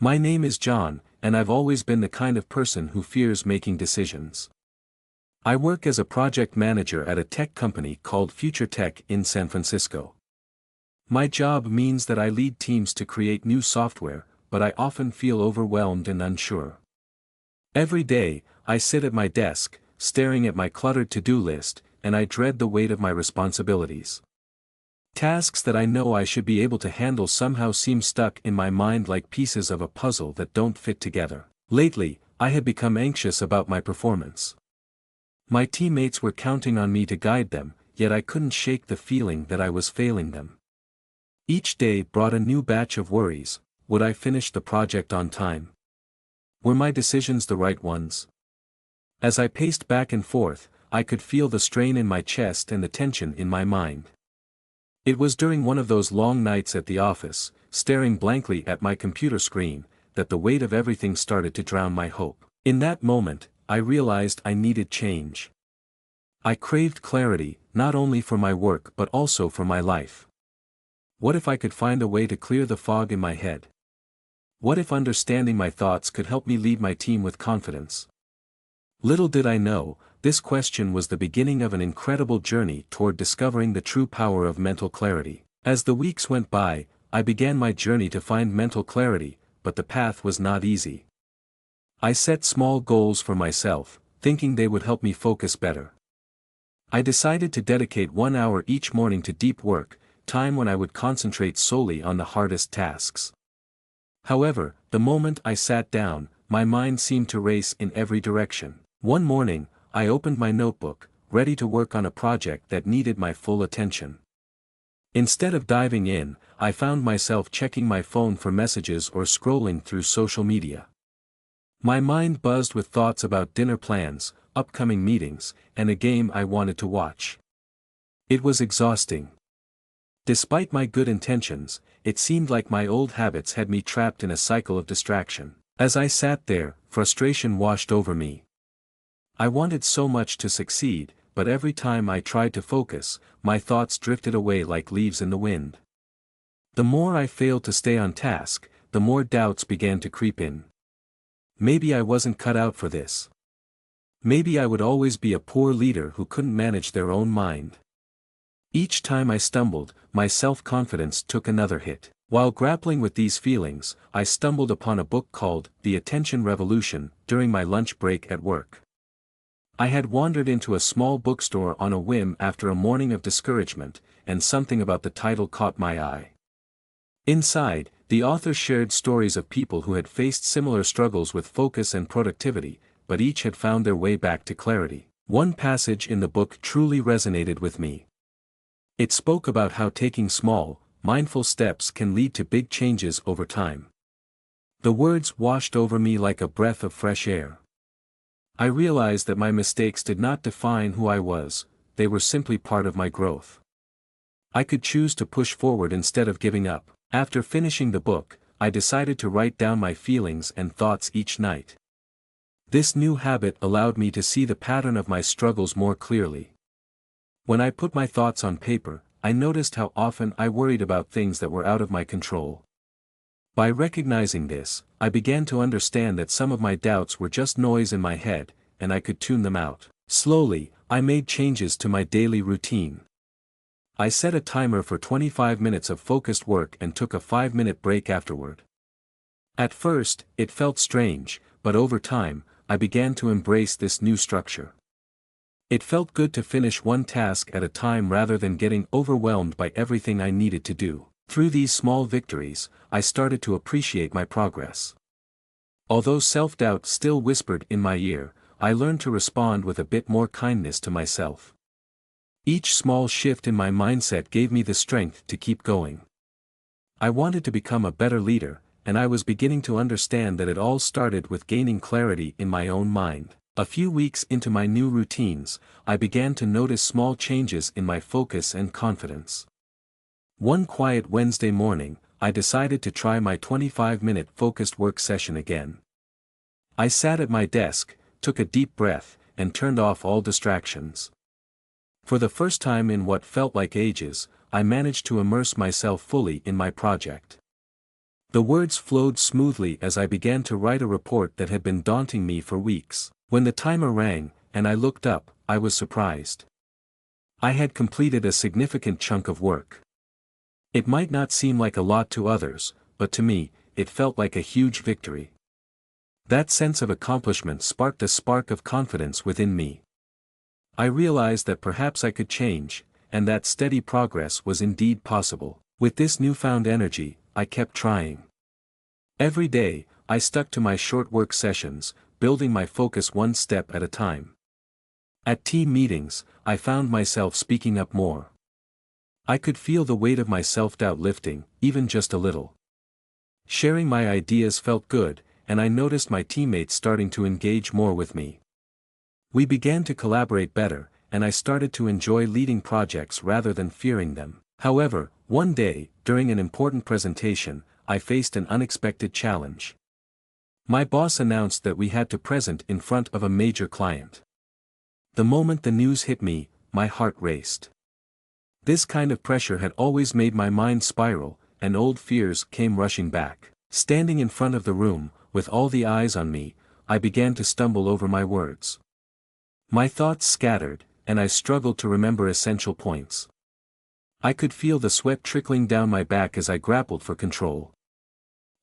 My name is John, and I've always been the kind of person who fears making decisions. I work as a project manager at a tech company called Future Tech in San Francisco. My job means that I lead teams to create new software, but I often feel overwhelmed and unsure. Every day, I sit at my desk, staring at my cluttered to-do list, and I dread the weight of my responsibilities. Tasks that I know I should be able to handle somehow seem stuck in my mind like pieces of a puzzle that don't fit together. Lately, I had become anxious about my performance. My teammates were counting on me to guide them, yet I couldn't shake the feeling that I was failing them. Each day brought a new batch of worries. Would I finish the project on time? Were my decisions the right ones? As I paced back and forth, I could feel the strain in my chest and the tension in my mind. It was during one of those long nights at the office, staring blankly at my computer screen, that the weight of everything started to drown my hope. In that moment, I realized I needed change. I craved clarity, not only for my work but also for my life. What if I could find a way to clear the fog in my head? What if understanding my thoughts could help me lead my team with confidence? Little did I know, this question was the beginning of an incredible journey toward discovering the true power of mental clarity. As the weeks went by, I began my journey to find mental clarity, but the path was not easy. I set small goals for myself, thinking they would help me focus better. I decided to dedicate 1 hour each morning to deep work, time when I would concentrate solely on the hardest tasks. However, the moment I sat down, my mind seemed to race in every direction. One morning, I opened my notebook, ready to work on a project that needed my full attention. Instead of diving in, I found myself checking my phone for messages or scrolling through social media. My mind buzzed with thoughts about dinner plans, upcoming meetings, and a game I wanted to watch. It was exhausting. Despite my good intentions, it seemed like my old habits had me trapped in a cycle of distraction. As I sat there, frustration washed over me. I wanted so much to succeed, but every time I tried to focus, my thoughts drifted away like leaves in the wind. The more I failed to stay on task, the more doubts began to creep in. Maybe I wasn't cut out for this. Maybe I would always be a poor leader who couldn't manage their own mind. Each time I stumbled, my self-confidence took another hit. While grappling with these feelings, I stumbled upon a book called The Attention Revolution during my lunch break at work. I had wandered into a small bookstore on a whim after a morning of discouragement, and something about the title caught my eye. Inside, the author shared stories of people who had faced similar struggles with focus and productivity, but each had found their way back to clarity. One passage in the book truly resonated with me. It spoke about how taking small, mindful steps can lead to big changes over time. The words washed over me like a breath of fresh air. I realized that my mistakes did not define who I was, they were simply part of my growth. I could choose to push forward instead of giving up. After finishing the book, I decided to write down my feelings and thoughts each night. This new habit allowed me to see the pattern of my struggles more clearly. When I put my thoughts on paper, I noticed how often I worried about things that were out of my control. By recognizing this, I began to understand that some of my doubts were just noise in my head, and I could tune them out. Slowly, I made changes to my daily routine. I set a timer for 25 minutes of focused work and took a 5-minute break afterward. At first, it felt strange, but over time, I began to embrace this new structure. It felt good to finish one task at a time rather than getting overwhelmed by everything I needed to do. Through these small victories, I started to appreciate my progress. Although self-doubt still whispered in my ear, I learned to respond with a bit more kindness to myself. Each small shift in my mindset gave me the strength to keep going. I wanted to become a better leader, and I was beginning to understand that it all started with gaining clarity in my own mind. A few weeks into my new routines, I began to notice small changes in my focus and confidence. One quiet Wednesday morning, I decided to try my 25-minute focused work session again. I sat at my desk, took a deep breath, and turned off all distractions. For the first time in what felt like ages, I managed to immerse myself fully in my project. The words flowed smoothly as I began to write a report that had been daunting me for weeks. When the timer rang, and I looked up, I was surprised. I had completed a significant chunk of work. It might not seem like a lot to others, but to me, it felt like a huge victory. That sense of accomplishment sparked a spark of confidence within me. I realized that perhaps I could change, and that steady progress was indeed possible. With this newfound energy, I kept trying. Every day, I stuck to my short work sessions, building my focus one step at a time. At team meetings, I found myself speaking up more. I could feel the weight of my self-doubt lifting, even just a little. Sharing my ideas felt good, and I noticed my teammates starting to engage more with me. We began to collaborate better, and I started to enjoy leading projects rather than fearing them. However, one day, during an important presentation, I faced an unexpected challenge. My boss announced that we had to present in front of a major client. The moment the news hit me, my heart raced. This kind of pressure had always made my mind spiral, and old fears came rushing back. Standing in front of the room, with all the eyes on me, I began to stumble over my words. My thoughts scattered, and I struggled to remember essential points. I could feel the sweat trickling down my back as I grappled for control.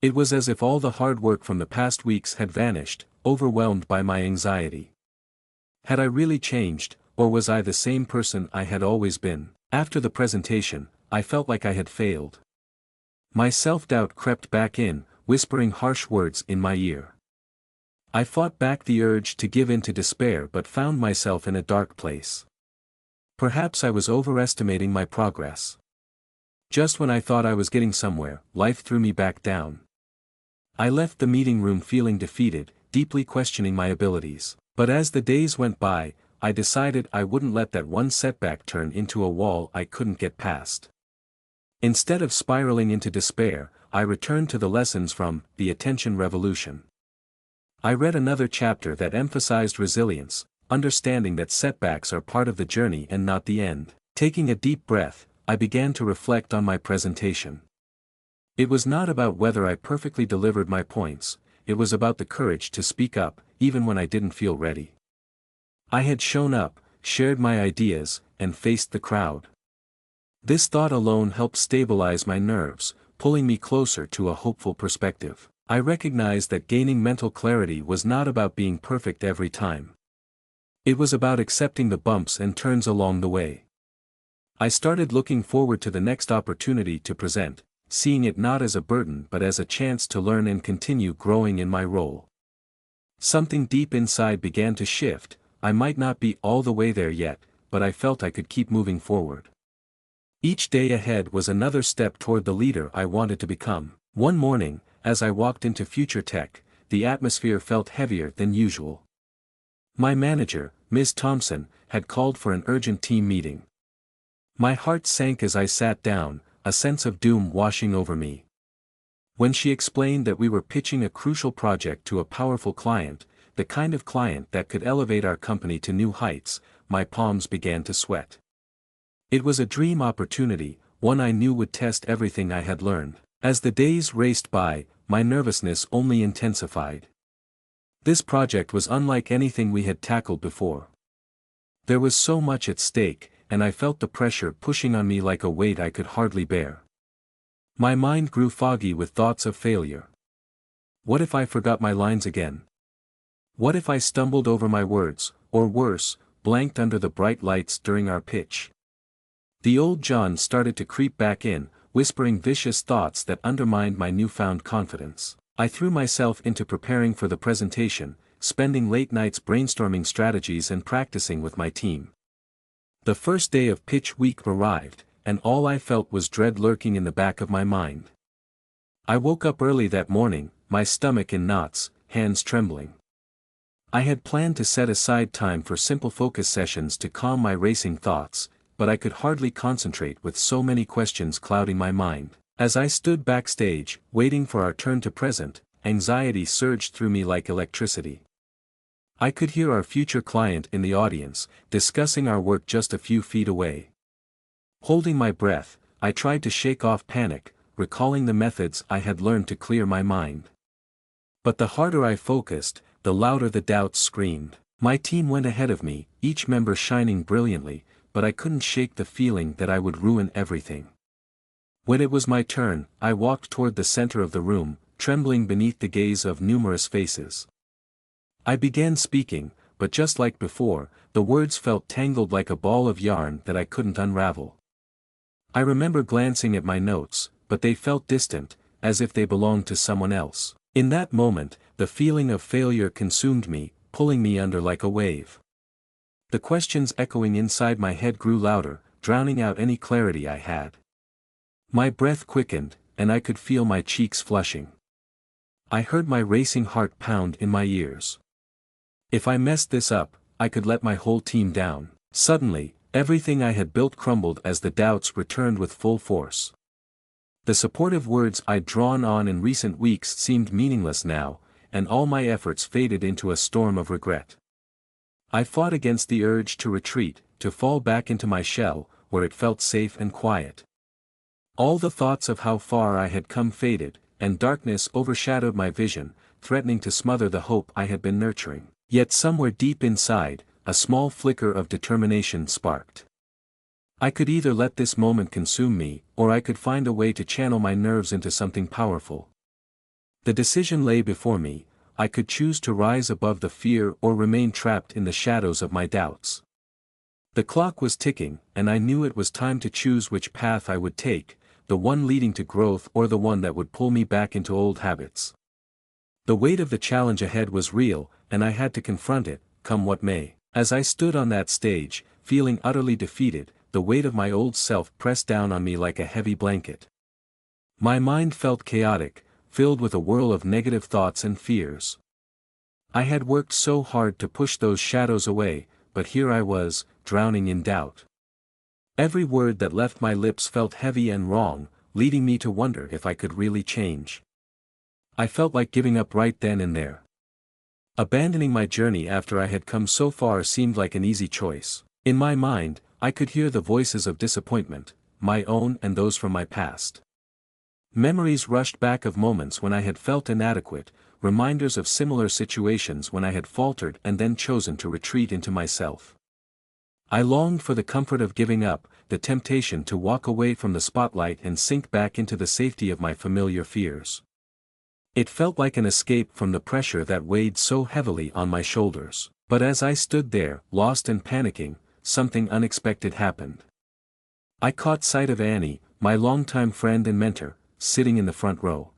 It was as if all the hard work from the past weeks had vanished, overwhelmed by my anxiety. Had I really changed, or was I the same person I had always been? After the presentation, I felt like I had failed. My self-doubt crept back in, whispering harsh words in my ear. I fought back the urge to give in to despair but found myself in a dark place. Perhaps I was overestimating my progress. Just when I thought I was getting somewhere, life threw me back down. I left the meeting room feeling defeated, deeply questioning my abilities. But as the days went by, I decided I wouldn't let that one setback turn into a wall I couldn't get past. Instead of spiraling into despair, I returned to the lessons from The Attention Revolution. I read another chapter that emphasized resilience, understanding that setbacks are part of the journey and not the end. Taking a deep breath, I began to reflect on my presentation. It was not about whether I perfectly delivered my points, it was about the courage to speak up, even when I didn't feel ready. I had shown up, shared my ideas, and faced the crowd. This thought alone helped stabilize my nerves, pulling me closer to a hopeful perspective. I recognized that gaining mental clarity was not about being perfect every time. It was about accepting the bumps and turns along the way. I started looking forward to the next opportunity to present, seeing it not as a burden but as a chance to learn and continue growing in my role. Something deep inside began to shift. I might not be all the way there yet, but I felt I could keep moving forward. Each day ahead was another step toward the leader I wanted to become. One morning, as I walked into Future Tech, the atmosphere felt heavier than usual. My manager, Ms. Thompson, had called for an urgent team meeting. My heart sank as I sat down, a sense of doom washing over me. When she explained that we were pitching a crucial project to a powerful client, the kind of client that could elevate our company to new heights, my palms began to sweat. It was a dream opportunity, one I knew would test everything I had learned. As the days raced by, my nervousness only intensified. This project was unlike anything we had tackled before. There was so much at stake, and I felt the pressure pushing on me like a weight I could hardly bear. My mind grew foggy with thoughts of failure. What if I forgot my lines again? What if I stumbled over my words, or worse, blanked under the bright lights during our pitch? The old John started to creep back in, whispering vicious thoughts that undermined my newfound confidence. I threw myself into preparing for the presentation, spending late nights brainstorming strategies and practicing with my team. The first day of pitch week arrived, and all I felt was dread lurking in the back of my mind. I woke up early that morning, my stomach in knots, hands trembling. I had planned to set aside time for simple focus sessions to calm my racing thoughts, but I could hardly concentrate with so many questions clouding my mind. As I stood backstage, waiting for our turn to present, anxiety surged through me like electricity. I could hear our future client in the audience, discussing our work just a few feet away. Holding my breath, I tried to shake off panic, recalling the methods I had learned to clear my mind. But the harder I focused, the louder the doubts screamed. My team went ahead of me, each member shining brilliantly, but I couldn't shake the feeling that I would ruin everything. When it was my turn, I walked toward the center of the room, trembling beneath the gaze of numerous faces. I began speaking, but just like before, the words felt tangled like a ball of yarn that I couldn't unravel. I remember glancing at my notes, but they felt distant, as if they belonged to someone else. In that moment, the feeling of failure consumed me, pulling me under like a wave. The questions echoing inside my head grew louder, drowning out any clarity I had. My breath quickened, and I could feel my cheeks flushing. I heard my racing heart pound in my ears. If I messed this up, I could let my whole team down. Suddenly, everything I had built crumbled as the doubts returned with full force. The supportive words I'd drawn on in recent weeks seemed meaningless now, and all my efforts faded into a storm of regret. I fought against the urge to retreat, to fall back into my shell, where it felt safe and quiet. All the thoughts of how far I had come faded, and darkness overshadowed my vision, threatening to smother the hope I had been nurturing. Yet somewhere deep inside, a small flicker of determination sparked. I could either let this moment consume me, or I could find a way to channel my nerves into something powerful. The decision lay before me. I could choose to rise above the fear or remain trapped in the shadows of my doubts. The clock was ticking, and I knew it was time to choose which path I would take, the one leading to growth or the one that would pull me back into old habits. The weight of the challenge ahead was real, and I had to confront it, come what may. As I stood on that stage, feeling utterly defeated, the weight of my old self pressed down on me like a heavy blanket. My mind felt chaotic, filled with a whirl of negative thoughts and fears. I had worked so hard to push those shadows away, but here I was, drowning in doubt. Every word that left my lips felt heavy and wrong, leading me to wonder if I could really change. I felt like giving up right then and there. Abandoning my journey after I had come so far seemed like an easy choice. In my mind, I could hear the voices of disappointment, my own and those from my past. Memories rushed back of moments when I had felt inadequate, reminders of similar situations when I had faltered and then chosen to retreat into myself. I longed for the comfort of giving up, the temptation to walk away from the spotlight and sink back into the safety of my familiar fears. It felt like an escape from the pressure that weighed so heavily on my shoulders. But as I stood there, lost and panicking, something unexpected happened. I caught sight of Annie, my longtime friend and mentor, sitting in the front row.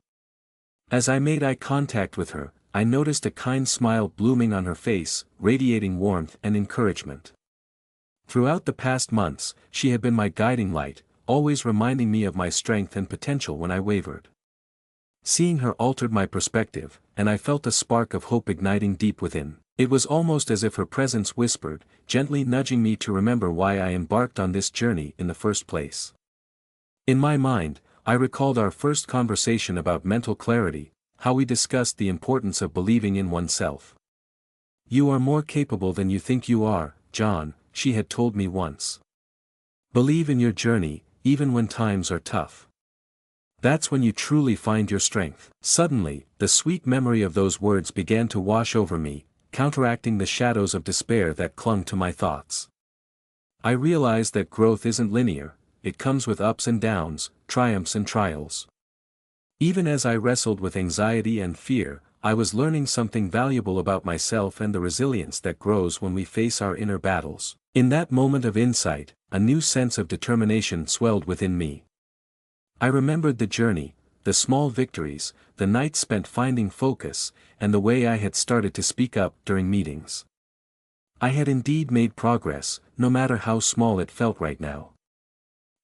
As I made eye contact with her, I noticed a kind smile blooming on her face, radiating warmth and encouragement. Throughout the past months, she had been my guiding light, always reminding me of my strength and potential when I wavered. Seeing her altered my perspective, and I felt a spark of hope igniting deep within. It was almost as if her presence whispered, gently nudging me to remember why I embarked on this journey in the first place. In my mind, I recalled our first conversation about mental clarity, how we discussed the importance of believing in oneself. "You are more capable than you think you are, John," she had told me once. "Believe in your journey, even when times are tough. That's when you truly find your strength." Suddenly, the sweet memory of those words began to wash over me, counteracting the shadows of despair that clung to my thoughts. I realized that growth isn't linear, it comes with ups and downs, triumphs and trials. Even as I wrestled with anxiety and fear, I was learning something valuable about myself and the resilience that grows when we face our inner battles. In that moment of insight, a new sense of determination swelled within me. I remembered the journey, the small victories, the nights spent finding focus, and the way I had started to speak up during meetings. I had indeed made progress, no matter how small it felt right now.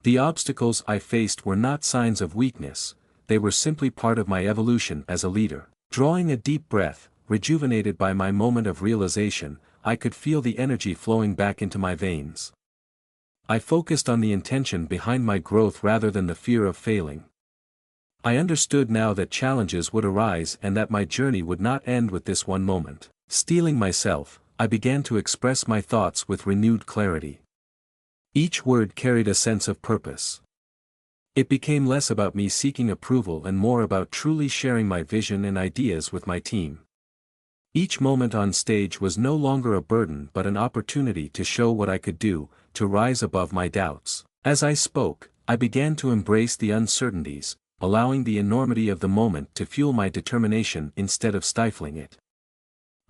The obstacles I faced were not signs of weakness, they were simply part of my evolution as a leader. Drawing a deep breath, rejuvenated by my moment of realization, I could feel the energy flowing back into my veins. I focused on the intention behind my growth rather than the fear of failing. I understood now that challenges would arise and that my journey would not end with this one moment. Steeling myself, I began to express my thoughts with renewed clarity. Each word carried a sense of purpose. It became less about me seeking approval and more about truly sharing my vision and ideas with my team. Each moment on stage was no longer a burden but an opportunity to show what I could do, to rise above my doubts. As I spoke, I began to embrace the uncertainties, allowing the enormity of the moment to fuel my determination instead of stifling it.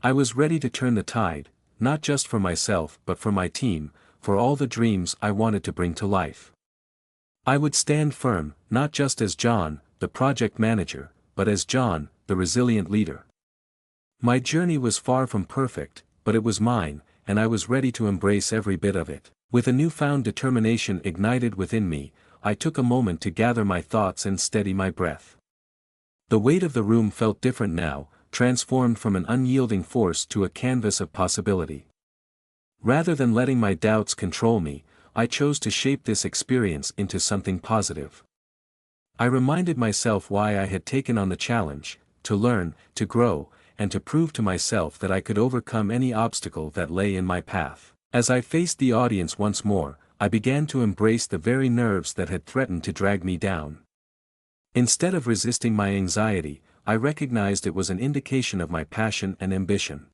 I was ready to turn the tide, not just for myself but for my team, for all the dreams I wanted to bring to life. I would stand firm, not just as John, the project manager, but as John, the resilient leader. My journey was far from perfect, but it was mine, and I was ready to embrace every bit of it. With a newfound determination ignited within me, I took a moment to gather my thoughts and steady my breath. The weight of the room felt different now, transformed from an unyielding force to a canvas of possibility. Rather than letting my doubts control me, I chose to shape this experience into something positive. I reminded myself why I had taken on the challenge: to learn, to grow, and to prove to myself that I could overcome any obstacle that lay in my path. As I faced the audience once more, I began to embrace the very nerves that had threatened to drag me down. Instead of resisting my anxiety, I recognized it was an indication of my passion and ambition.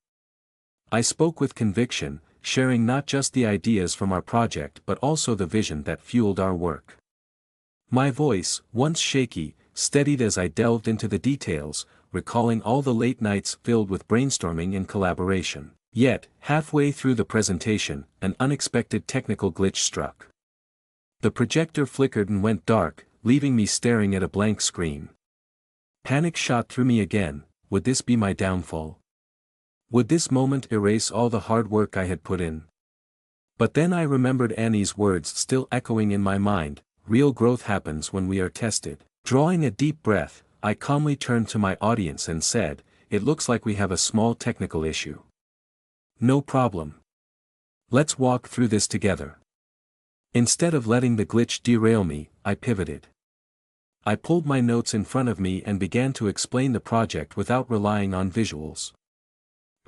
I spoke with conviction, sharing not just the ideas from our project but also the vision that fueled our work. My voice, once shaky, steadied as I delved into the details, recalling all the late nights filled with brainstorming and collaboration. Yet, halfway through the presentation, an unexpected technical glitch struck. The projector flickered and went dark, leaving me staring at a blank screen. Panic shot through me again. Would this be my downfall? Would this moment erase all the hard work I had put in? But then I remembered Annie's words still echoing in my mind: real growth happens when we are tested. Drawing a deep breath, I calmly turned to my audience and said, "It looks like we have a small technical issue. No problem. Let's walk through this together." Instead of letting the glitch derail me, I pivoted. I pulled my notes in front of me and began to explain the project without relying on visuals.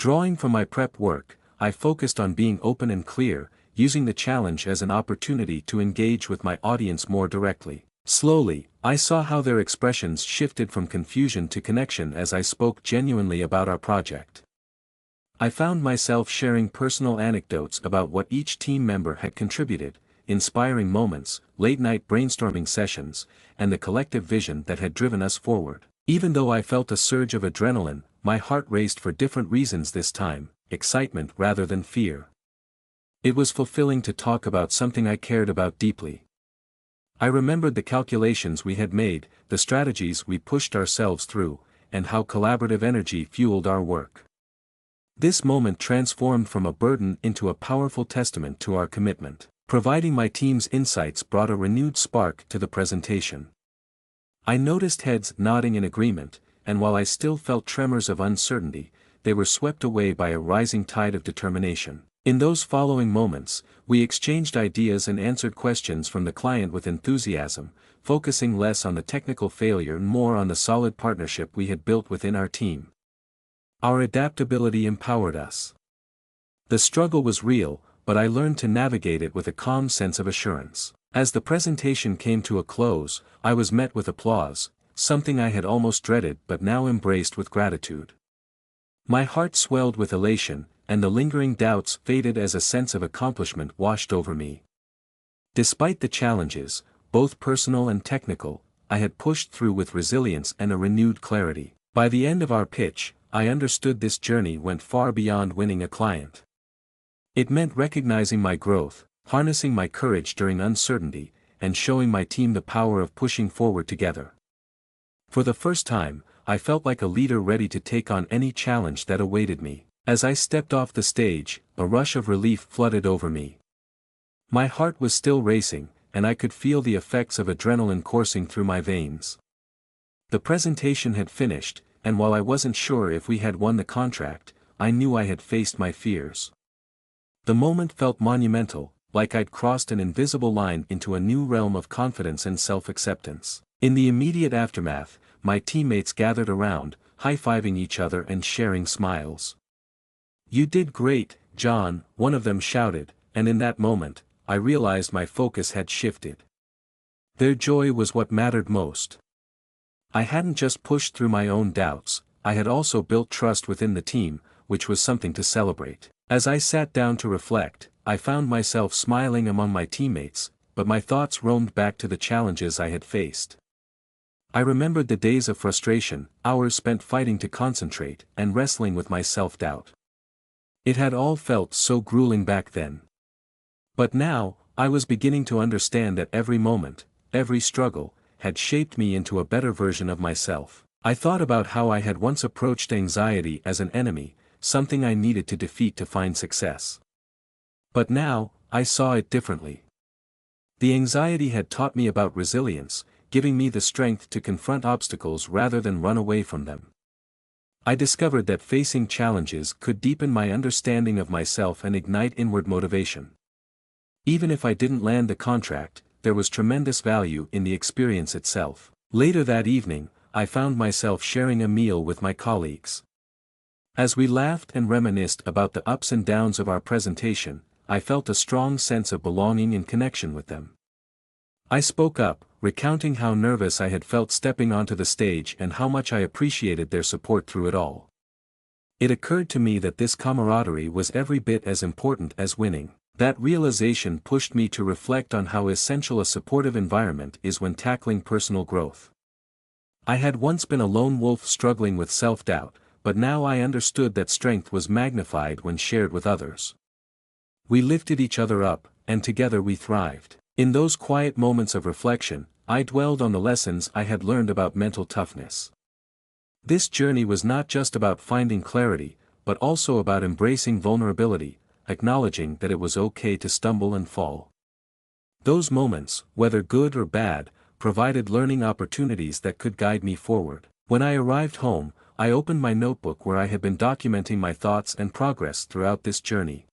Drawing from my prep work, I focused on being open and clear, using the challenge as an opportunity to engage with my audience more directly. Slowly, I saw how their expressions shifted from confusion to connection as I spoke genuinely about our project. I found myself sharing personal anecdotes about what each team member had contributed, inspiring moments, late-night brainstorming sessions, and the collective vision that had driven us forward. Even though I felt a surge of adrenaline, my heart raced for different reasons this time: excitement rather than fear. It was fulfilling to talk about something I cared about deeply. I remembered the calculations we had made, the strategies we pushed ourselves through, and how collaborative energy fueled our work. This moment transformed from a burden into a powerful testament to our commitment. Providing my team's insights brought a renewed spark to the presentation. I noticed heads nodding in agreement, and while I still felt tremors of uncertainty, they were swept away by a rising tide of determination. In those following moments, we exchanged ideas and answered questions from the client with enthusiasm, focusing less on the technical failure and more on the solid partnership we had built within our team. Our adaptability empowered us. The struggle was real, but I learned to navigate it with a calm sense of assurance. As the presentation came to a close, I was met with applause, something I had almost dreaded but now embraced with gratitude. My heart swelled with elation, and the lingering doubts faded as a sense of accomplishment washed over me. Despite the challenges, both personal and technical, I had pushed through with resilience and a renewed clarity. By the end of our pitch, I understood this journey went far beyond winning a client. It meant recognizing my growth, harnessing my courage during uncertainty, and showing my team the power of pushing forward together. For the first time, I felt like a leader ready to take on any challenge that awaited me. As I stepped off the stage, a rush of relief flooded over me. My heart was still racing, and I could feel the effects of adrenaline coursing through my veins. The presentation had finished, and while I wasn't sure if we had won the contract, I knew I had faced my fears. The moment felt monumental, like I'd crossed an invisible line into a new realm of confidence and self-acceptance. In the immediate aftermath, my teammates gathered around, high-fiving each other and sharing smiles. "You did great, John," one of them shouted, and in that moment, I realized my focus had shifted. Their joy was what mattered most. I hadn't just pushed through my own doubts, I had also built trust within the team, which was something to celebrate. As I sat down to reflect, I found myself smiling among my teammates, but my thoughts roamed back to the challenges I had faced. I remembered the days of frustration, hours spent fighting to concentrate, and wrestling with my self-doubt. It had all felt so grueling back then. But now, I was beginning to understand that every moment, every struggle, had shaped me into a better version of myself. I thought about how I had once approached anxiety as an enemy, something I needed to defeat to find success. But now, I saw it differently. The anxiety had taught me about resilience, giving me the strength to confront obstacles rather than run away from them. I discovered that facing challenges could deepen my understanding of myself and ignite inward motivation. Even if I didn't land the contract, there was tremendous value in the experience itself. Later that evening, I found myself sharing a meal with my colleagues. As we laughed and reminisced about the ups and downs of our presentation, I felt a strong sense of belonging and connection with them. I spoke up, recounting how nervous I had felt stepping onto the stage and how much I appreciated their support through it all. It occurred to me that this camaraderie was every bit as important as winning. That realization pushed me to reflect on how essential a supportive environment is when tackling personal growth. I had once been a lone wolf struggling with self-doubt, but now I understood that strength was magnified when shared with others. We lifted each other up, and together we thrived. In those quiet moments of reflection, I dwelled on the lessons I had learned about mental toughness. This journey was not just about finding clarity, but also about embracing vulnerability, acknowledging that it was okay to stumble and fall. Those moments, whether good or bad, provided learning opportunities that could guide me forward. When I arrived home, I opened my notebook where I had been documenting my thoughts and progress throughout this journey.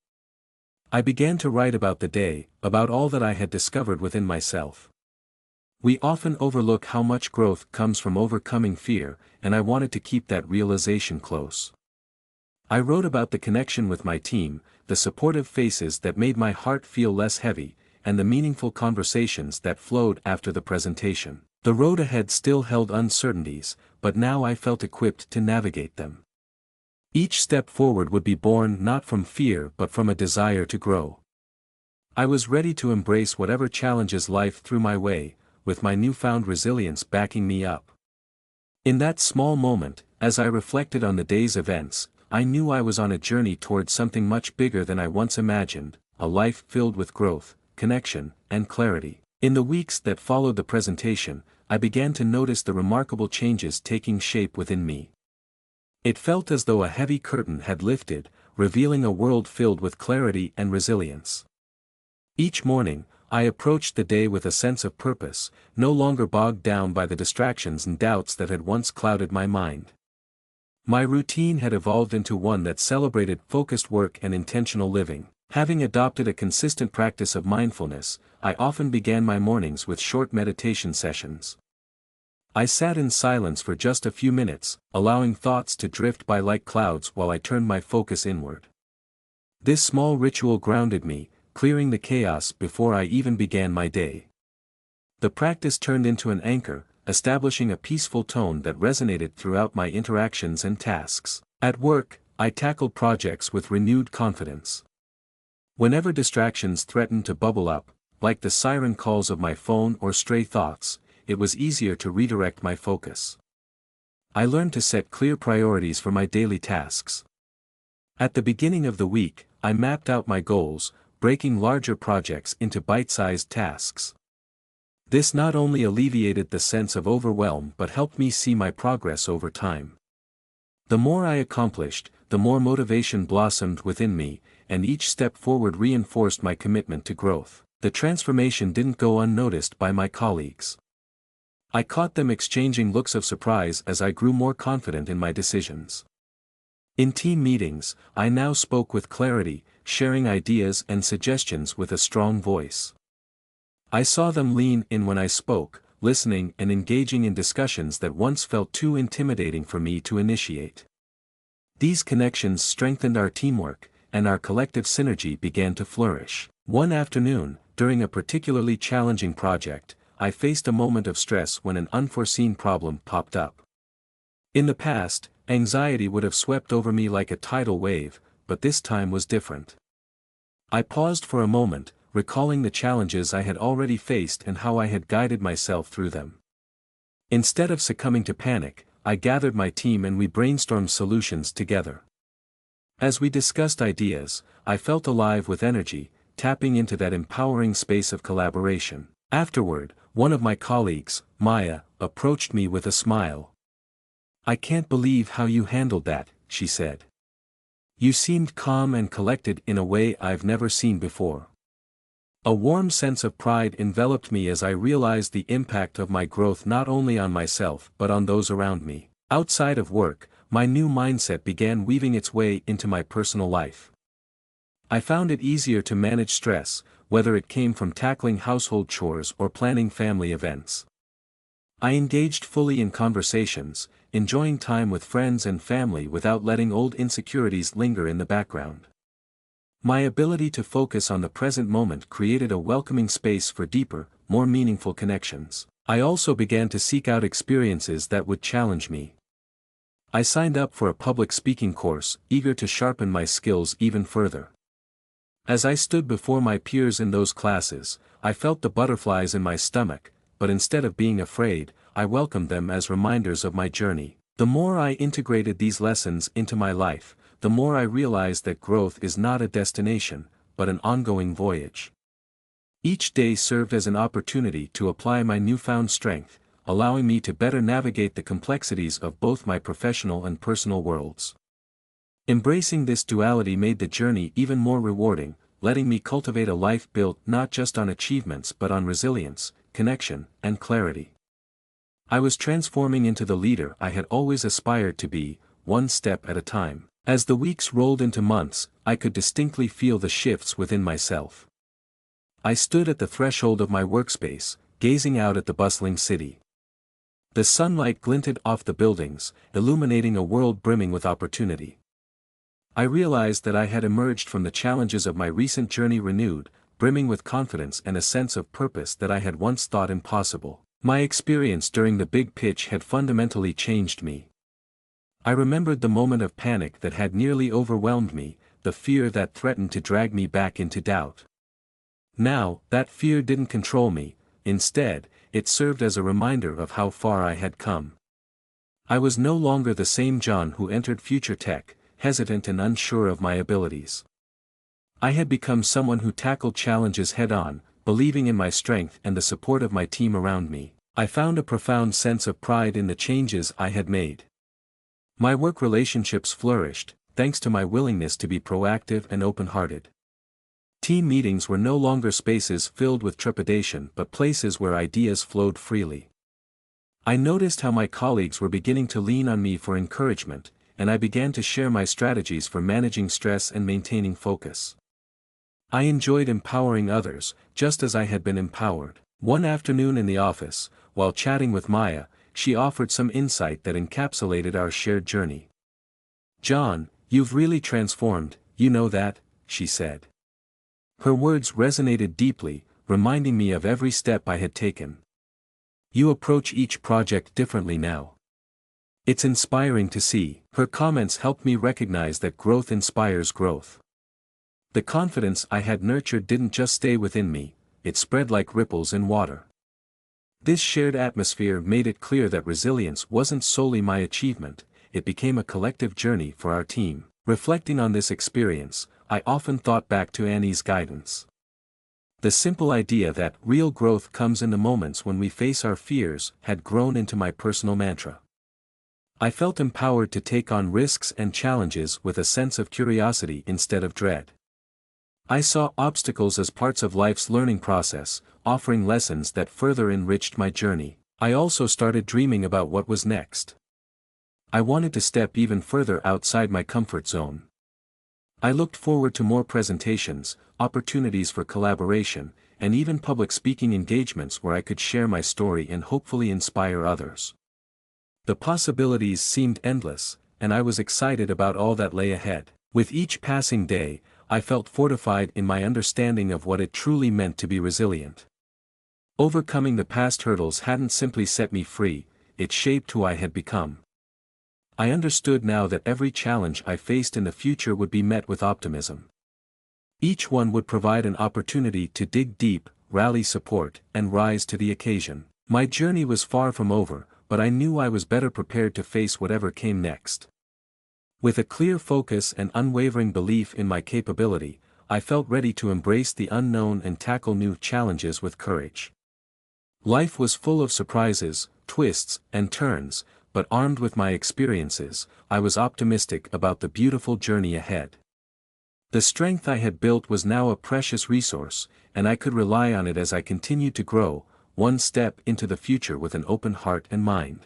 I began to write about the day, about all that I had discovered within myself. We often overlook how much growth comes from overcoming fear, and I wanted to keep that realization close. I wrote about the connection with my team, the supportive faces that made my heart feel less heavy, and the meaningful conversations that flowed after the presentation. The road ahead still held uncertainties, but now I felt equipped to navigate them. Each step forward would be born not from fear but from a desire to grow. I was ready to embrace whatever challenges life threw my way, with my newfound resilience backing me up. In that small moment, as I reflected on the day's events, I knew I was on a journey towards something much bigger than I once imagined, a life filled with growth, connection, and clarity. In the weeks that followed the presentation, I began to notice the remarkable changes taking shape within me. It felt as though a heavy curtain had lifted, revealing a world filled with clarity and resilience. Each morning, I approached the day with a sense of purpose, no longer bogged down by the distractions and doubts that had once clouded my mind. My routine had evolved into one that celebrated focused work and intentional living. Having adopted a consistent practice of mindfulness, I often began my mornings with short meditation sessions. I sat in silence for just a few minutes, allowing thoughts to drift by like clouds while I turned my focus inward. This small ritual grounded me, clearing the chaos before I even began my day. The practice turned into an anchor, establishing a peaceful tone that resonated throughout my interactions and tasks. At work, I tackled projects with renewed confidence. Whenever distractions threatened to bubble up, like the siren calls of my phone or stray thoughts, it was easier to redirect my focus. I learned to set clear priorities for my daily tasks. At the beginning of the week, I mapped out my goals, breaking larger projects into bite-sized tasks. This not only alleviated the sense of overwhelm but helped me see my progress over time. The more I accomplished, the more motivation blossomed within me, and each step forward reinforced my commitment to growth. The transformation didn't go unnoticed by my colleagues. I caught them exchanging looks of surprise as I grew more confident in my decisions. In team meetings, I now spoke with clarity, sharing ideas and suggestions with a strong voice. I saw them lean in when I spoke, listening and engaging in discussions that once felt too intimidating for me to initiate. These connections strengthened our teamwork, and our collective synergy began to flourish. One afternoon, during a particularly challenging project, I faced a moment of stress when an unforeseen problem popped up. In the past, anxiety would have swept over me like a tidal wave, but this time was different. I paused for a moment, recalling the challenges I had already faced and how I had guided myself through them. Instead of succumbing to panic, I gathered my team and we brainstormed solutions together. As we discussed ideas, I felt alive with energy, tapping into that empowering space of collaboration. Afterward, one of my colleagues, Maya, approached me with a smile. "I can't believe how you handled that," she said. "You seemed calm and collected in a way I've never seen before." A warm sense of pride enveloped me as I realized the impact of my growth not only on myself but on those around me. Outside of work, my new mindset began weaving its way into my personal life. I found it easier to manage stress, whether it came from tackling household chores or planning family events. I engaged fully in conversations, enjoying time with friends and family without letting old insecurities linger in the background. My ability to focus on the present moment created a welcoming space for deeper, more meaningful connections. I also began to seek out experiences that would challenge me. I signed up for a public speaking course, eager to sharpen my skills even further. As I stood before my peers in those classes, I felt the butterflies in my stomach, but instead of being afraid, I welcomed them as reminders of my journey. The more I integrated these lessons into my life, the more I realized that growth is not a destination, but an ongoing voyage. Each day served as an opportunity to apply my newfound strength, allowing me to better navigate the complexities of both my professional and personal worlds. Embracing this duality made the journey even more rewarding, letting me cultivate a life built not just on achievements but on resilience, connection, and clarity. I was transforming into the leader I had always aspired to be, one step at a time. As the weeks rolled into months, I could distinctly feel the shifts within myself. I stood at the threshold of my workspace, gazing out at the bustling city. The sunlight glinted off the buildings, illuminating a world brimming with opportunity. I realized that I had emerged from the challenges of my recent journey renewed, brimming with confidence and a sense of purpose that I had once thought impossible. My experience during the big pitch had fundamentally changed me. I remembered the moment of panic that had nearly overwhelmed me, the fear that threatened to drag me back into doubt. Now, that fear didn't control me, instead, it served as a reminder of how far I had come. I was no longer the same John who entered Future Tech, hesitant and unsure of my abilities. I had become someone who tackled challenges head-on, believing in my strength and the support of my team around me. I found a profound sense of pride in the changes I had made. My work relationships flourished, thanks to my willingness to be proactive and open-hearted. Team meetings were no longer spaces filled with trepidation but places where ideas flowed freely. I noticed how my colleagues were beginning to lean on me for encouragement, and I began to share my strategies for managing stress and maintaining focus. I enjoyed empowering others, just as I had been empowered. One afternoon in the office, while chatting with Maya, she offered some insight that encapsulated our shared journey. "John, you've really transformed, you know that," she said. Her words resonated deeply, reminding me of every step I had taken. "You approach each project differently now. It's inspiring to see." Her comments helped me recognize that growth inspires growth. The confidence I had nurtured didn't just stay within me, it spread like ripples in water. This shared atmosphere made it clear that resilience wasn't solely my achievement, it became a collective journey for our team. Reflecting on this experience, I often thought back to Annie's guidance. The simple idea that real growth comes in the moments when we face our fears had grown into my personal mantra. I felt empowered to take on risks and challenges with a sense of curiosity instead of dread. I saw obstacles as parts of life's learning process, offering lessons that further enriched my journey. I also started dreaming about what was next. I wanted to step even further outside my comfort zone. I looked forward to more presentations, opportunities for collaboration, and even public speaking engagements where I could share my story and hopefully inspire others. The possibilities seemed endless, and I was excited about all that lay ahead. With each passing day, I felt fortified in my understanding of what it truly meant to be resilient. Overcoming the past hurdles hadn't simply set me free, it shaped who I had become. I understood now that every challenge I faced in the future would be met with optimism. Each one would provide an opportunity to dig deep, rally support, and rise to the occasion. My journey was far from over, but I knew I was better prepared to face whatever came next. With a clear focus and unwavering belief in my capability, I felt ready to embrace the unknown and tackle new challenges with courage. Life was full of surprises, twists, and turns, but armed with my experiences, I was optimistic about the beautiful journey ahead. The strength I had built was now a precious resource, and I could rely on it as I continued to grow, one step into the future with an open heart and mind.